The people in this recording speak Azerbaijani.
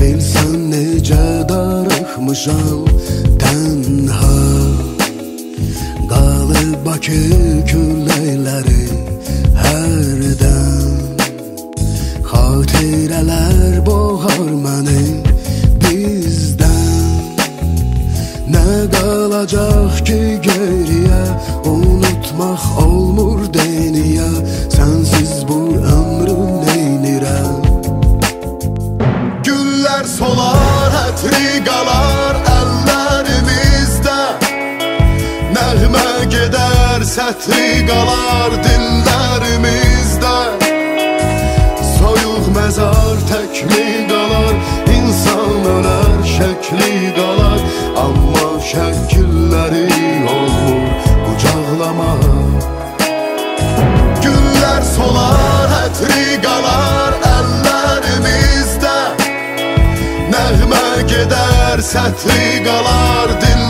Bilsən necə darıxmışam tənha, qalıb Bakı külləkləri hərdən. Xatirələr boğar məni bizdən. Nə qalacaq ki geriyə, unutmaq olmur deniyə. Sənsiz bu ömrüm neynirəm? Güllər solar, ətri qalar əllərimizdə. Nəğmə gedər, sətri qalar dillərimizdə. Soyuq məzar təkli qalar, insan ölər şəkli qalar. Amma şəkilləri olmur qucaqlamaq. Güllər solar, ətri qalar əllərimizdə. Nəğmə gedər, sətri qalar dillərimizdə.